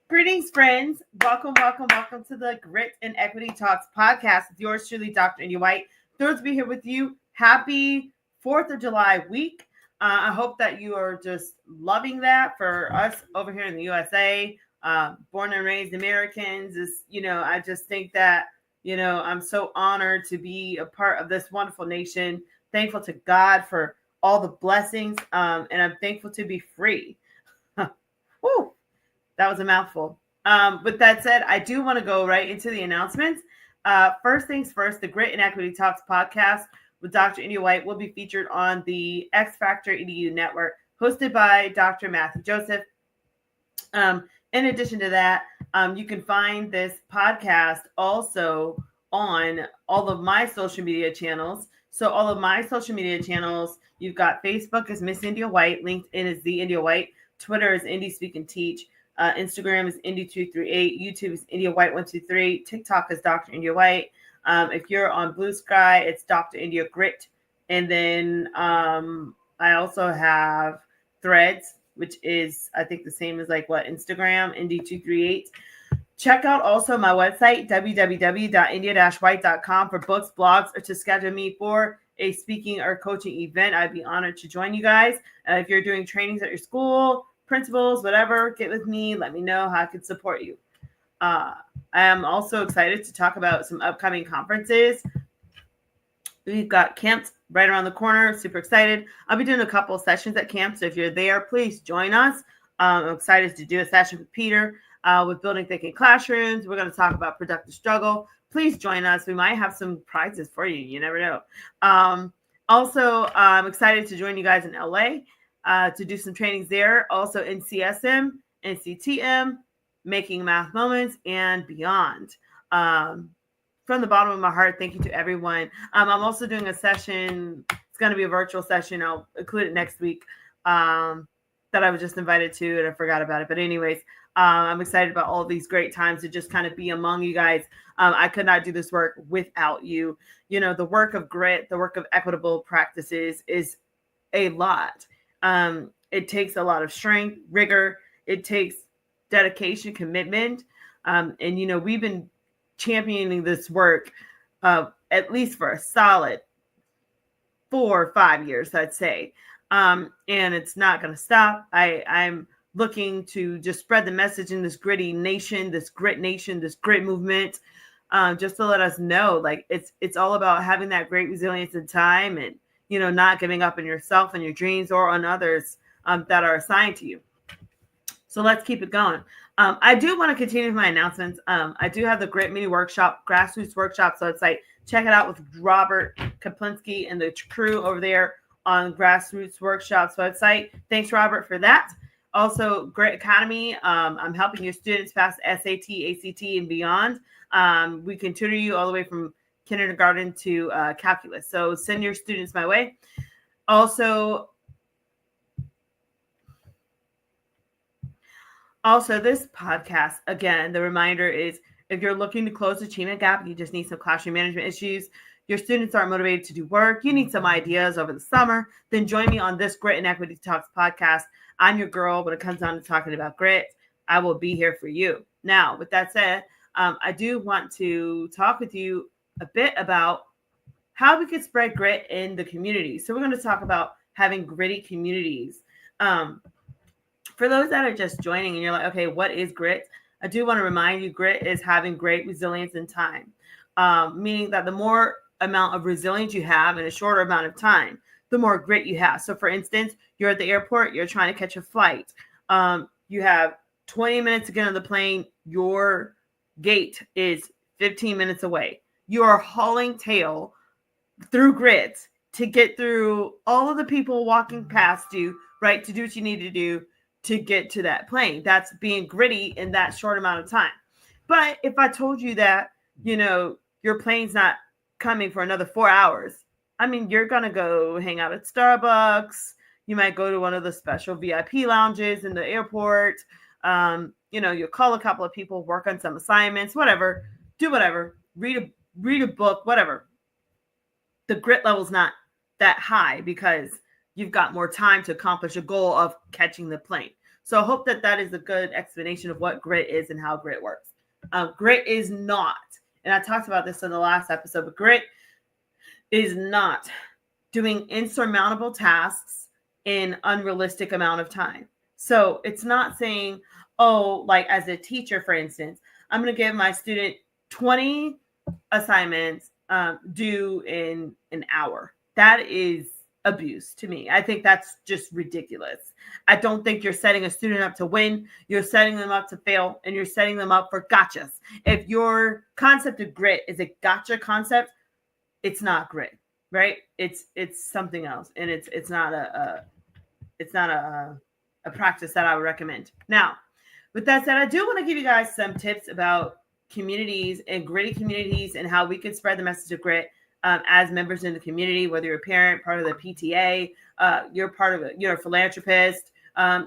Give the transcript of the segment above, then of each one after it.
Greetings, friends. Welcome to the Grit and Equity Talks podcast with yours truly, Dr. G.R.I.T. Thrilled to be here with you. Happy 4th of July week. I hope that you are just loving that. For us over here in the USA, born and raised Americans, I just think that, I'm so honored to be a part of this wonderful nation. Thankful to God for all the blessings, and I'm thankful to be free. Woo! That was a mouthful. With that said, I do want to go right into the announcements. First things first, the Grit and Equity Talks podcast with Dr. India White will be featured on the X Factor EDU network, hosted by Dr. Matthew Joseph. In addition to that, you can find this podcast also on all of my social media channels. So all of my social media channels, you've got Facebook is Miss India White, LinkedIn is The India White, Twitter is Indie Speak and Teach, Instagram is Indie238, YouTube is India White 123, TikTok is Dr. India White. If you're on Blue Sky, it's Dr. India Grit. And then I also have Threads, which is, I think, the same as Instagram, Indie238. Check out also my website, www.india-white.com, for books, blogs, or to schedule me for a speaking or coaching event. I'd be honored to join you guys. If you're doing trainings at your school, principals, whatever, get with me. Let me know how I can support you. I am also excited to talk about some upcoming conferences. We've got camps right around the corner. Super excited. I'll be doing a couple of sessions at camp. So if you're there, please join us. I'm excited to do a session with Peter with Building Thinking Classrooms. We're going to talk about productive struggle. Please join us. We might have some prizes for you. You never know. Also, I'm excited to join you guys in LA to do some trainings there. Also in CSM, NCTM, Making Math Moments, and beyond. From the bottom of my heart, thank you to everyone. I'm also doing a session. It's going to be a virtual session. I'll include it next week that I was just invited to, and I forgot about it. But anyways, I'm excited about all these great times to just kind of be among you guys. I could not do this work without you. You know, the work of grit, the work of equitable practices is a lot. It takes a lot of strength, rigor. It takes dedication, commitment. And, we've been championing this work at least for a solid 4 or 5 years, I'd say. And it's not going to stop. I'm looking to just spread the message in this gritty nation, this grit movement, just to let us know, it's all about having that great resilience in time and, not giving up on yourself and your dreams or on others that are assigned to you. So let's keep it going. I do want to continue with my announcements. I do have the Grit Mini Workshop, Grassroots Workshop website. Check it out with Robert Kaplinsky and the crew over there on Grassroots Workshop's website. Thanks, Robert, for that. Also, Grit Academy. I'm helping your students pass SAT, ACT, and beyond. We can tutor you all the way from kindergarten to calculus. So send your students my way. Also, this podcast, again, the reminder is if you're looking to close the achievement gap, you just need some classroom management issues, your students aren't motivated to do work, you need some ideas over the summer, then join me on this Grit and Equity Talks podcast. I'm your girl when it comes down to talking about grit. I will be here for you. Now, with that said, I do want to talk with you a bit about how we could spread grit in the community. So we're going to talk about having gritty communities. For those that are just joining and you're like, okay, what is grit? I do want to remind you, grit is having great resilience in time, meaning that the more amount of resilience you have in a shorter amount of time, the more grit you have. So for instance, you're at the airport, you're trying to catch a flight. You have 20 minutes to get on the plane. Your gate is 15 minutes away. You are hauling tail through grit to get through all of the people walking past you, right? To do what you need to do to get to that plane. That's being gritty in that short amount of time. But if I told you that, your plane's not coming for another 4 hours, you're going to go hang out at Starbucks. You might go to one of the special VIP lounges in the airport. You'll call a couple of people, work on some assignments, whatever, do whatever, read a book, whatever. The grit level's not that high because you've got more time to accomplish a goal of catching the plane. So I hope that that is a good explanation of what grit is and how grit works. Grit is not, and I talked about this in the last episode, but grit is not doing insurmountable tasks in unrealistic amount of time. So it's not saying, oh, like as a teacher, for instance, I'm going to give my student 20 assignments due in an hour. That is abuse to me. I think that's just ridiculous. I don't think you're setting a student up to win. You're setting them up to fail, and you're setting them up for gotchas. If your concept of grit is a gotcha concept, it's not grit, right? It's something else, and it's not a practice that I would recommend. Now, with that said, I do want to give you guys some tips about communities and gritty communities and how we can spread the message of grit as members in the community, whether you're a parent, part of the PTA, you're part of it, you're a philanthropist,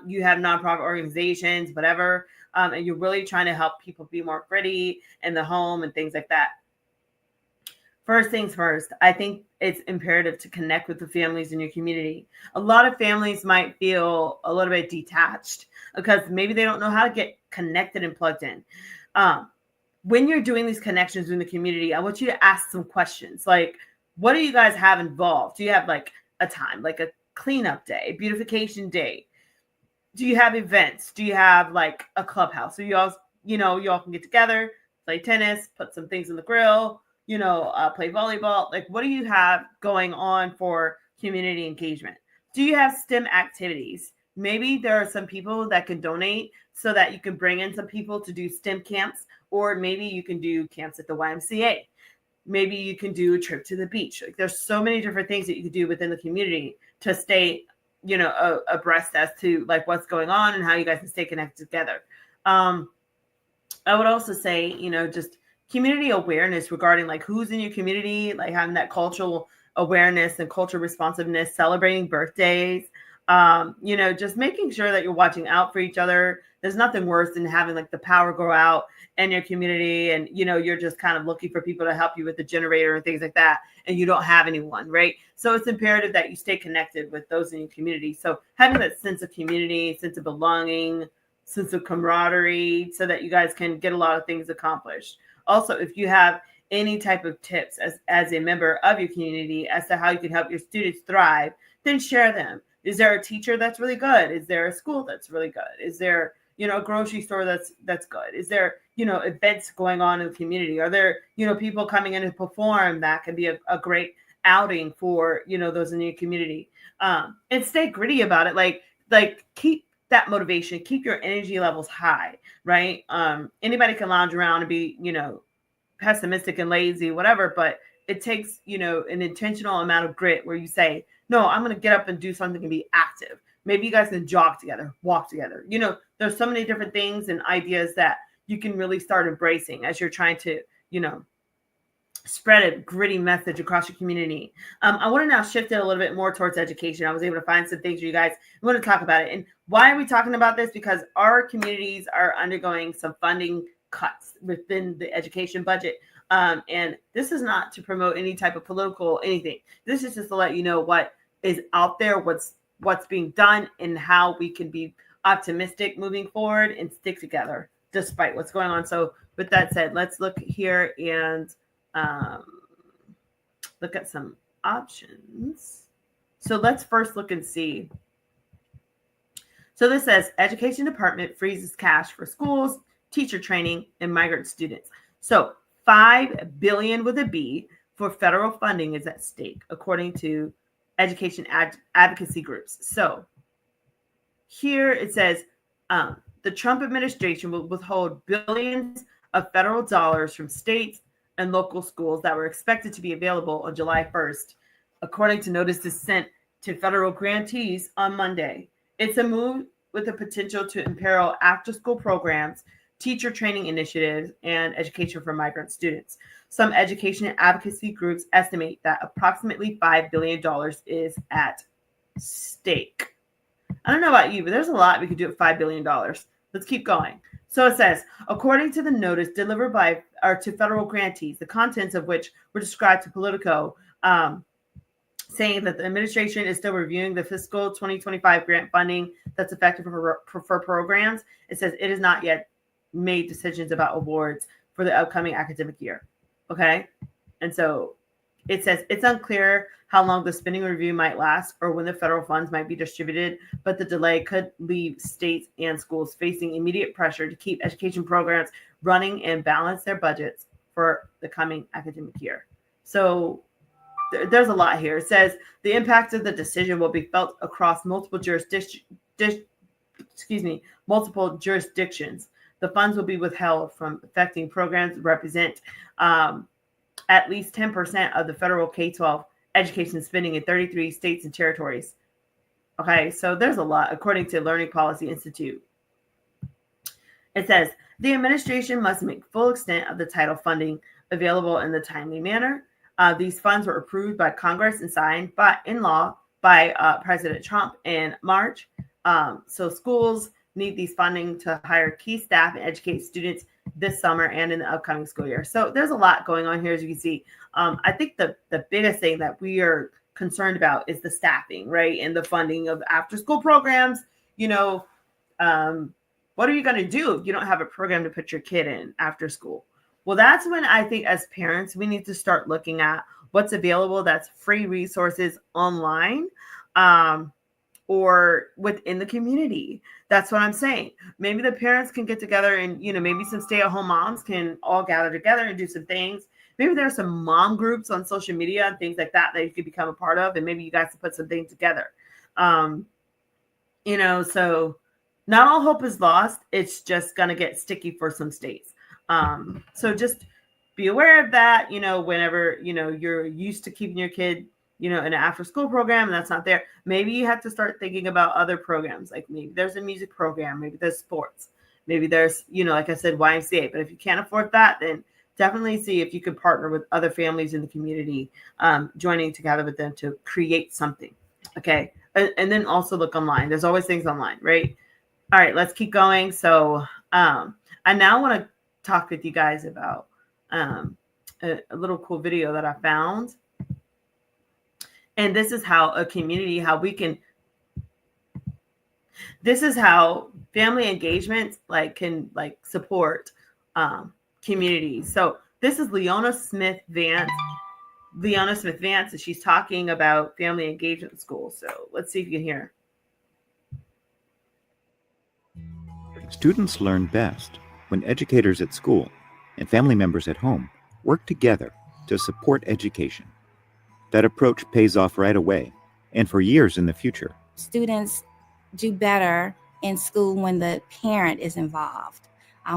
you have nonprofit organizations, whatever, and you're really trying to help people be more gritty in the home and things like that. First things first, I think it's imperative to connect with the families in your community. A lot of families might feel a little bit detached because maybe they don't know how to get connected and plugged in. When you're doing these connections in the community, I want you to ask some questions like, what do you guys have involved? Do you have like a time, like a cleanup day, beautification day? Do you have events? Do you have like a clubhouse? So you all can get together, play tennis, put some things in the grill, play volleyball. Like, what do you have going on for community engagement? Do you have STEM activities? Maybe there are some people that can donate so that you can bring in some people to do STEM camps, or maybe you can do camps at the YMCA. Maybe you can do a trip to the beach. Like, there's so many different things that you can do within the community to stay, abreast as to like what's going on and how you guys can stay connected together. I would also say, just community awareness regarding like who's in your community, like having that cultural awareness and cultural responsiveness, celebrating birthdays, just making sure that you're watching out for each other. There's nothing worse than having like the power go out in your community and, you're just kind of looking for people to help you with the generator and things like that. And you don't have anyone, right? So it's imperative that you stay connected with those in your community. So having that sense of community, sense of belonging, sense of camaraderie, so that you guys can get a lot of things accomplished. Also, if you have any type of tips as a member of your community as to how you can help your students thrive, then share them. Is there a teacher that's really good? Is there a school that's really good? Is there, a grocery store that's good? Is there, events going on in the community? Are there, people coming in to perform that can be a great outing for, those in your community? And stay gritty about it. Like keep that motivation, keep your energy levels high, right? Anybody can lounge around and be, pessimistic and lazy, whatever, but it takes, an intentional amount of grit where you say, no, I'm going to get up and do something and be active. Maybe you guys can jog together, walk together. There's so many different things and ideas that you can really start embracing as you're trying to, spread a gritty message across your community. I want to now shift it a little bit more towards education. I was able to find some things for you guys. I want to talk about it. And why are we talking about this? Because our communities are undergoing some funding cuts within the education budget. And this is not to promote any type of political anything. This is just to let you know what is out there, what's being done, and how we can be optimistic moving forward and stick together despite what's going on. So with that said, let's look here and look at some options. So let's first look and see. So this says Education Department freezes cash for schools, teacher training, and migrant students. So $5 billion with a B for federal funding is at stake, according to education advocacy groups. So here it says the Trump administration will withhold billions of federal dollars from states and local schools that were expected to be available on July 1st, according to notices sent to federal grantees on Monday. It's a move with the potential to imperil after-school programs, teacher training initiatives, and education for migrant students. Some education advocacy groups estimate that approximately $5 billion is at stake. I don't know about you, but there's a lot we could do with $5 billion. Let's keep going. So it says, according to the notice delivered to federal grantees, the contents of which were described to Politico, saying that the administration is still reviewing the fiscal 2025 grant funding that's effective for programs. It says it has not yet made decisions about awards for the upcoming academic year. Okay. And so it says it's unclear how long the spending review might last or when the federal funds might be distributed, but the delay could leave states and schools facing immediate pressure to keep education programs running and balance their budgets for the coming academic year. So there's a lot here. It says the impact of the decision will be felt across multiple jurisdictions. The funds will be withheld from affecting programs that represent at least 10% of the federal K-12 education spending in 33 states and territories. Okay, so there's a lot, according to Learning Policy Institute. It says the administration must make full extent of the title funding available in the timely manner. These funds were approved by Congress and signed in law by President Trump in March. So schools need these funding to hire key staff and educate students this summer and in the upcoming school year. So there's a lot going on here, as you can see. I think the biggest thing that we are concerned about is the staffing, right? And the funding of after school programs. What are you going to do if you don't have a program to put your kid in after school? Well, that's when I think as parents, we need to start looking at what's available that's free resources online or within the community. That's what I'm saying. Maybe the parents can get together and, maybe some stay-at-home moms can all gather together and do some things. Maybe there's some mom groups on social media and things like that you could become a part of, and maybe you guys can put some things together. So not all hope is lost. It's just going to get sticky for some states. So just be aware of that, whenever, you're used to keeping your kid, in an after school program and that's not there. Maybe you have to start thinking about other programs. Like maybe there's a music program, maybe there's sports, maybe there's, like I said, YMCA. But if you can't afford that, then definitely see if you can partner with other families in the community, joining together with them to create something. Okay. And then also look online. There's always things online, right? All right, let's keep going. So I now want to talk with you guys about a little cool video that I found. And this is how a community, this is how family engagement can support communities. So this is Leona Smith Vance, and she's talking about family engagement in school. So let's see if you can hear. Students learn best when educators at school and family members at home work together to support education. That approach pays off right away and for years in the future. Students do better in school when the parent is involved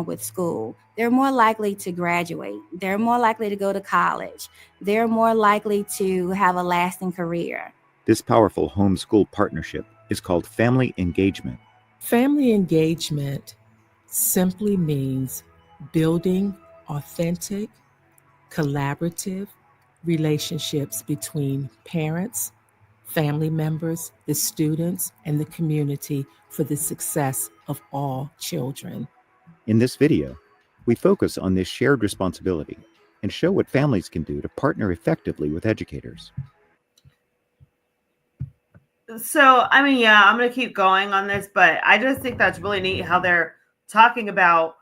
with school. They're more likely to graduate. They're more likely to go to college. They're more likely to have a lasting career. This powerful home-school partnership is called family engagement. Family engagement simply means building authentic, collaborative relationships between parents, family members, the students, and the community for the success of all children. In this video, we focus on this shared responsibility and show what families can do to partner effectively with educators. So, I'm going to keep going on this, but I just think that's really neat how they're talking about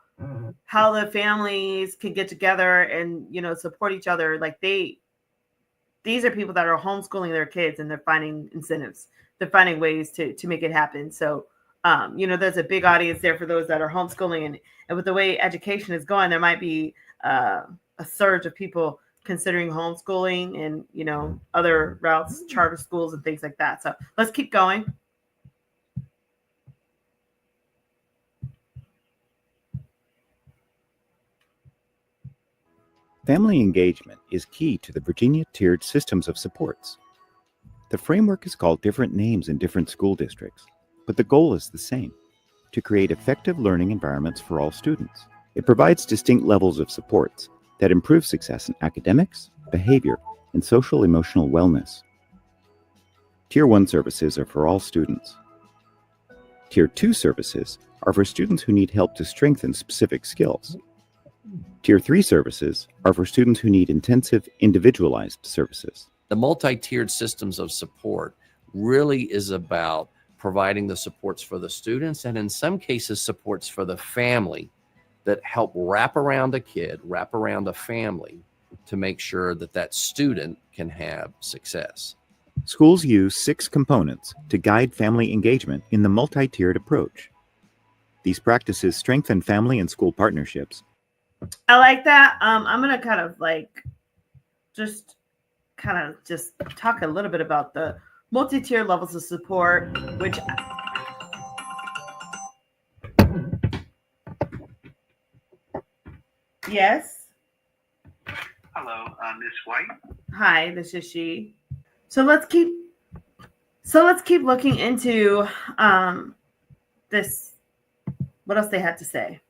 how the families can get together and, support each other. Like these are people that are homeschooling their kids and they're finding incentives. They're finding ways to make it happen. So, there's a big audience there for those that are homeschooling, and with the way education is going, there might be a surge of people considering homeschooling and, other routes, charter schools and things like that. So let's keep going. Family engagement is key to the Virginia tiered systems of supports. The framework is called different names in different school districts, but the goal is the same: to create effective learning environments for all students. It provides distinct levels of supports that improve success in academics, behavior, and social emotional wellness. Tier 1 services are for all students. Tier 2 services are for students who need help to strengthen specific skills. Tier 3 services are for students who need intensive, individualized services. The multi-tiered systems of support really is about providing the supports for the students, and in some cases supports for the family that help wrap around a kid, wrap around a family to make sure that that student can have success. Schools use 6 components to guide family engagement in the multi-tiered approach. These practices strengthen family and school partnerships. I like that. I'm gonna kind of just talk a little bit about the multi-tier levels of support, which yes. Hello, Miss White. Hi, this is she. So let's keep looking into this. What else they had to say?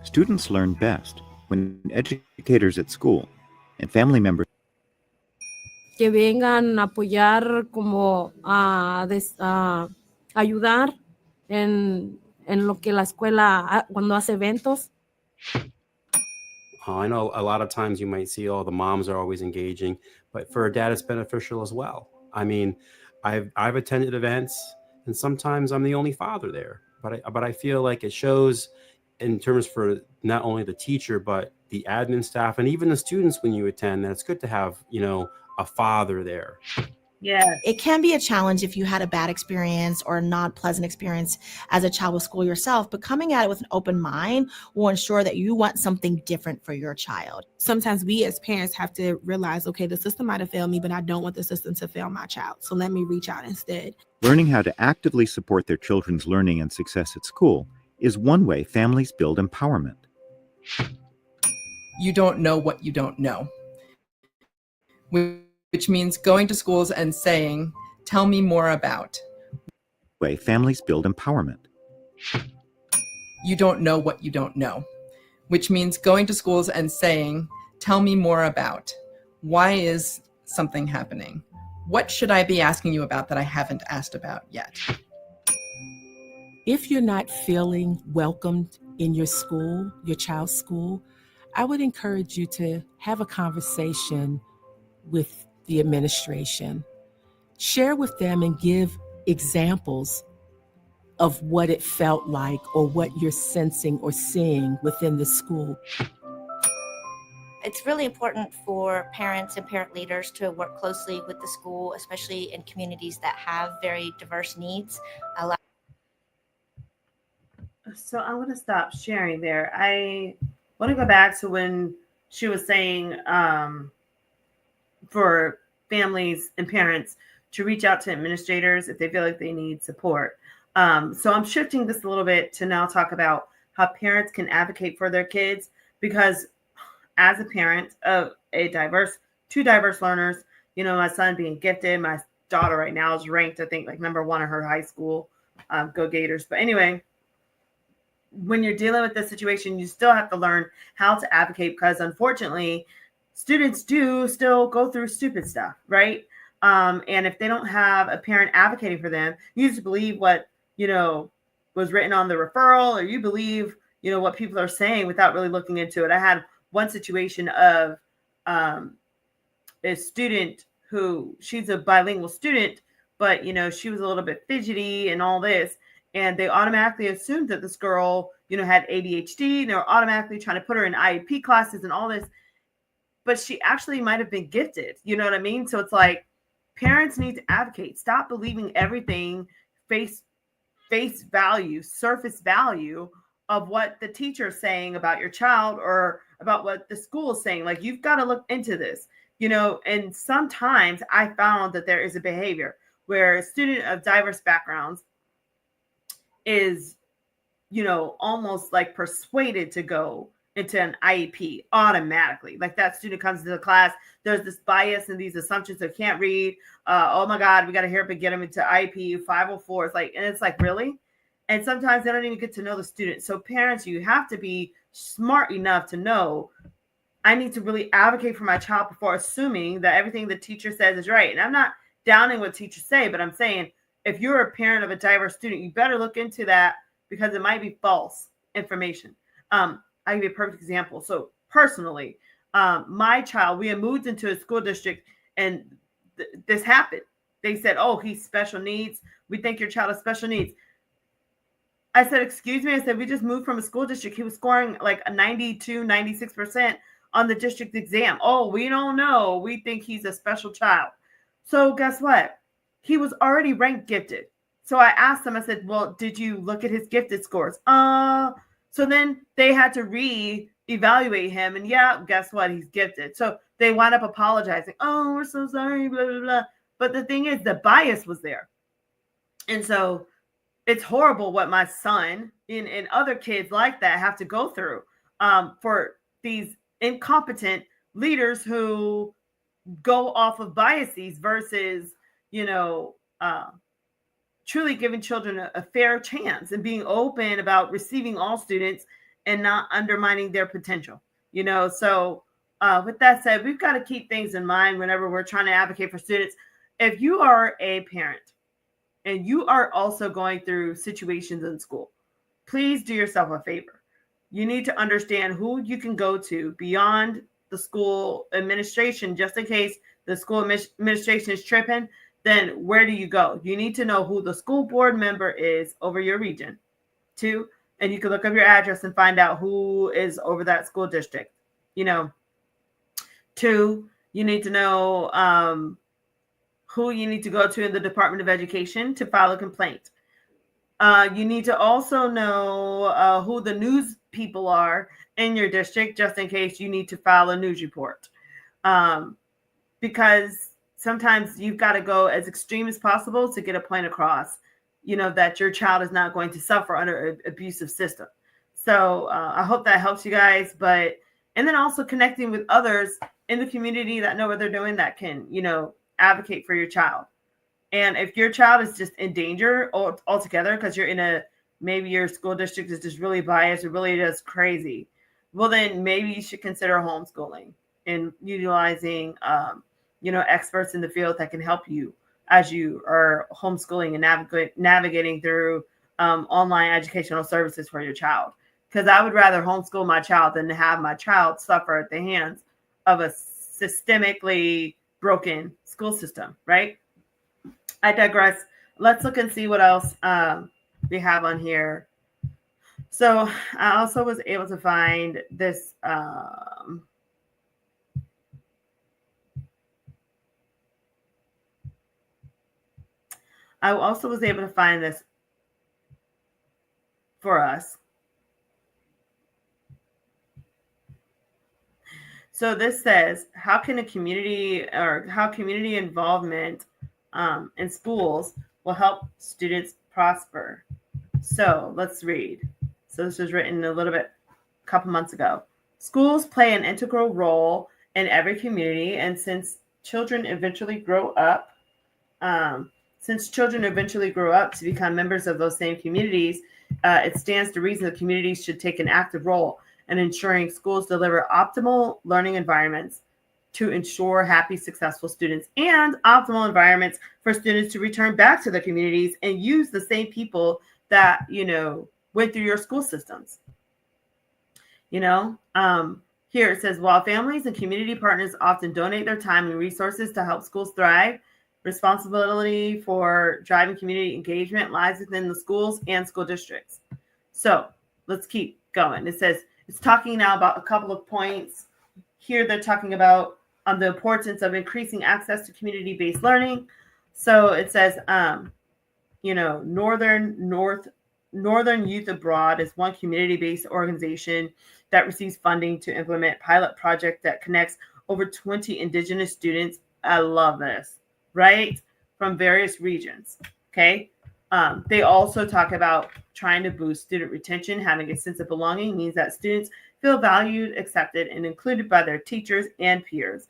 Students learn best when educators at school and family members que vengan a apoyar como a ayudar en lo que la escuela cuando hace eventos. I know a lot of times you might see, the moms are always engaging, but for a dad, it's beneficial as well. I mean, I've attended events, and sometimes I'm the only father there, but I feel like it shows in terms for not only the teacher, but the admin staff and even the students when you attend, that it's good to have, a father there. Yeah. It can be a challenge if you had a bad experience or a not pleasant experience as a child with school yourself, but coming at it with an open mind will ensure that you want something different for your child. Sometimes we as parents have to realize, okay, the system might have failed me, but I don't want the system to fail my child. So let me reach out instead. learning how to actively support their children's learning and success at school is one way families build empowerment. You don't know what you don't know, which means going to schools and saying, tell me more about. Way families build empowerment. You don't know what you don't know, which means going to schools and saying, tell me more about. Why is something happening? What should I be asking you about that I haven't asked about yet? If you're not feeling welcomed in your school, your child's school, I would encourage you to have a conversation with the administration. Share with them and give examples of what it felt like or what you're sensing or seeing within the school. It's really important for parents and parent leaders to work closely with the school, especially in communities that have very diverse needs. So I want to stop sharing there. I want to go back to when she was saying for families and parents to reach out to administrators if they feel like they need support. So I'm shifting this a little bit to now talk about how parents can advocate for their kids, because as a parent of two diverse learners, you know, my son being gifted, my daughter right now is ranked, I think, like number 1 in her high school. Go Gators. But anyway, when you're dealing with this situation, you still have to learn how to advocate, because unfortunately, students do still go through stupid stuff, right? And if they don't have a parent advocating for them, you just believe what, you know, was written on the referral, or you believe, you know, what people are saying without really looking into it. I had one situation of a student who, she's a bilingual student, but, you know, she was a little bit fidgety and all this. And they automatically assumed that this girl, you know, had ADHD. And they were automatically trying to put her in IEP classes and all this. But she actually might have been gifted. You know what I mean? So it's like, parents need to advocate. Stop believing everything face value, surface value of what the teacher is saying about your child or about what the school is saying. Like, you've got to look into this, you know. And sometimes I found that there is a behavior where a student of diverse backgrounds is, you know, almost like persuaded to go into an IEP automatically. Like, that student comes into the class, there's this bias and these assumptions they can't read. Oh my God, we got to hurry up and get them into IEP 504. It's like, and it's like, really? And sometimes they don't even get to know the student. So parents, you have to be smart enough to know I need to really advocate for my child before assuming that everything the teacher says is right. And I'm not downing what teachers say, but I'm saying if you're a parent of a diverse student, you better look into that because it might be false information. I'll give you a perfect example. So personally, my child, we had moved into a school district and this happened. They said, oh, he's special needs. We think your child has special needs. I said, excuse me. I said, we just moved from a school district. He was scoring like a 92, 96% on the district exam. Oh, we don't know. We think he's a special child. So guess what? He was already ranked gifted. So I asked him, I said, well, did you look at his gifted scores? So then they had to re-evaluate him. And yeah, guess what? He's gifted. So they wound up apologizing. Oh, we're so sorry, blah, blah, blah. But the thing is, the bias was there. And so it's horrible what my son and other kids like that have to go through for these incompetent leaders who go off of biases versus, truly giving children a fair chance and being open about receiving all students and not undermining their potential, So with that said, we've got to keep things in mind whenever we're trying to advocate for students. If you are a parent and you are also going through situations in school, please do yourself a favor. You need to understand who you can go to beyond the school administration, just in case the school administration is tripping. Then where do you go? You need to know who the school board member is over your region, too. And you can look up your address and find out who is over that school district. Two, you need to know who you need to go to in the Department of Education to file a complaint. You need to also know who the news people are in your district, just in case you need to file a news report. Because sometimes you've got to go as extreme as possible to get a point across, that your child is not going to suffer under an abusive system. So I hope that helps you guys. And then also connecting with others in the community that know what they're doing that can, advocate for your child. And if your child is just in danger altogether because you're maybe your school district is just really biased or really just crazy, well, then maybe you should consider homeschooling and utilizing, experts in the field that can help you as you are homeschooling and navigating through online educational services for your child. Because I would rather homeschool my child than to have my child suffer at the hands of a systemically broken school system, right? I digress. Let's look and see what else we have on here. So I also was able to find this. I also was able to find this for us. So this says, how community involvement in schools will help students prosper. So let's read. So this was written a couple months ago. Schools play an integral role in every community, and since children eventually grow up to become members of those same communities, it stands to reason that communities should take an active role in ensuring schools deliver optimal learning environments to ensure happy, successful students and optimal environments for students to return back to their communities and use the same people that, went through your school systems. Here it says, while families and community partners often donate their time and resources to help schools thrive, responsibility for driving community engagement lies within the schools and school districts. So let's keep going. It says, it's talking now about a couple of points. Here they're talking about the importance of increasing access to community-based learning. So it says, Northern Youth Abroad is one community-based organization that receives funding to implement pilot project that connects over 20 Indigenous students. I love this, right? From various regions. Okay. They also talk about trying to boost student retention. Having a sense of belonging means that students feel valued, accepted, and included by their teachers and peers.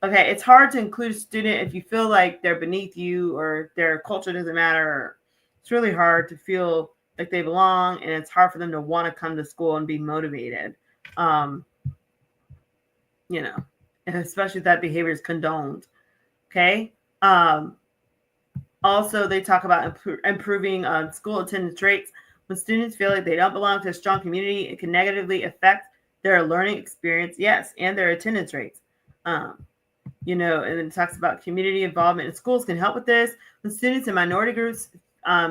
Okay, it's hard to include a student if you feel like they're beneath you or their culture doesn't matter. It's really hard to feel like they belong, and it's hard for them to want to come to school and be motivated. and especially if that behavior is condoned. Okay. Also, they talk about improving school attendance rates. When students feel like they don't belong to a strong community, it can negatively affect their learning experience, yes, and their attendance rates. And then it talks about community involvement in schools can help with this. When students in minority groups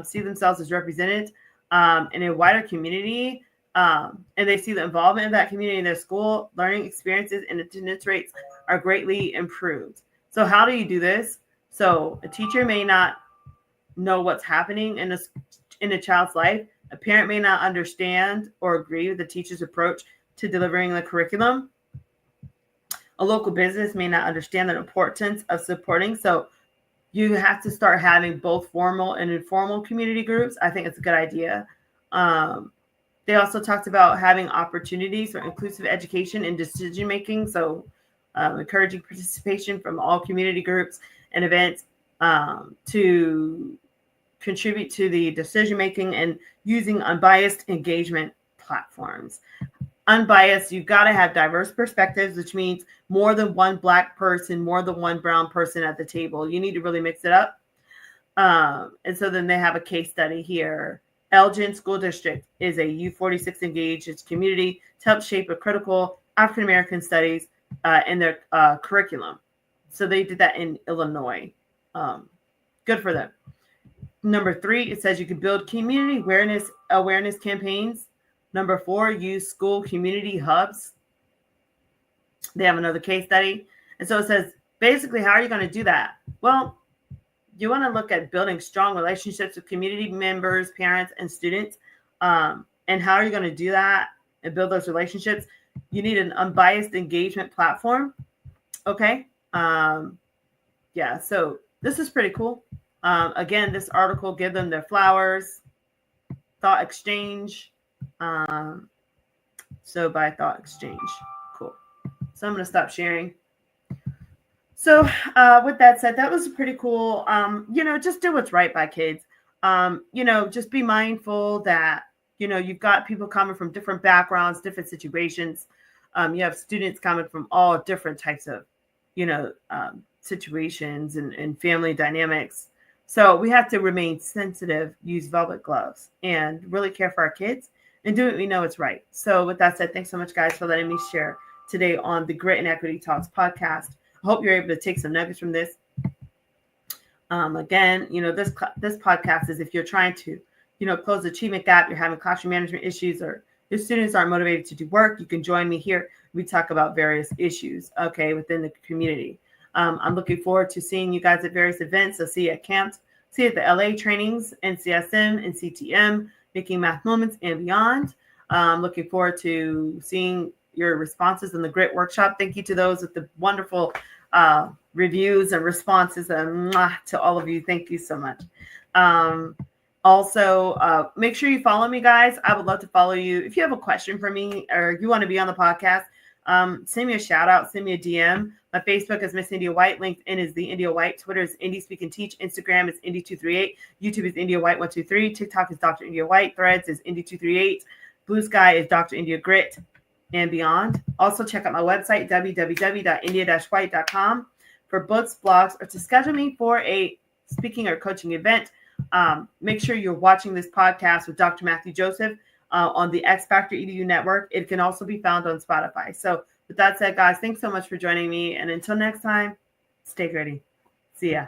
see themselves as represented in a wider community, and they see the involvement of that community in their school, learning experiences and attendance rates are greatly improved. So how do you do this? So a teacher may not know what's happening in a child's life. A parent may not understand or agree with the teacher's approach to delivering the curriculum. A local business may not understand the importance of supporting. So you have to start having both formal and informal community groups. I think it's a good idea. They also talked about having opportunities for inclusive education and decision making. So encouraging participation from all community groups and events to contribute to the decision making and using unbiased engagement platforms. Unbiased, you've got to have diverse perspectives, which means more than one Black person, more than one brown person at the table. You need to really mix it up. And so then they have a case study here. Elgin School District is a U46 engaged community to help shape a critical African American studies in their curriculum. So they did that in Illinois. Good for them. Number 3, it says you can build community awareness campaigns. Number 4, use school community hubs. They have another case study. And so it says, basically, how are you going to do that? Well, you want to look at building strong relationships with community members, parents, and students. And how are you going to do that and build those relationships? You need an unbiased engagement platform. Okay. Yeah, so this is pretty cool. Again, this article, give them their flowers, thought exchange. So by thought exchange. Cool. So I'm going to stop sharing. So with that said, that was pretty cool. Just do what's right by kids. Just be mindful that, you've got people coming from different backgrounds, different situations. You have students coming from all different types of, situations and family dynamics. So we have to remain sensitive, use velvet gloves, and really care for our kids and do what we know is right. So with that said, thanks so much, guys, for letting me share today on the Grit and Equity Talks podcast. I hope you're able to take some nuggets from this. Again, this podcast is if you're trying to, close the achievement gap, you're having classroom management issues, or your students aren't motivated to do work, you can join me here. We talk about various issues, within the community. I'm looking forward to seeing you guys at various events. So see you at camps, see you at the LA trainings, NCSM and CTM, Making Math Moments and beyond. Looking forward to seeing your responses in the Grit workshop. Thank you to those with the wonderful reviews and responses. To all of you, thank you so much. Also, make sure you follow me, guys. I would love to follow you. If you have a question for me or you want to be on the podcast, send me a shout out, send me a DM. My Facebook is Miss India White. LinkedIn is the India White. Twitter is Indie Speak and Teach. Instagram is Indie238. YouTube is India White 123. TikTok is Dr. India White. Threads is Indie238. Blue Sky is Dr. India Grit and beyond. Also check out my website, www.india-white.com, for books, blogs, or to schedule me for a speaking or coaching event. Make sure you're watching this podcast with Dr. Matthew Joseph on the X Factor EDU network. It can also be found on Spotify. So with that said, guys, thanks so much for joining me. And until next time, stay gritty. See ya.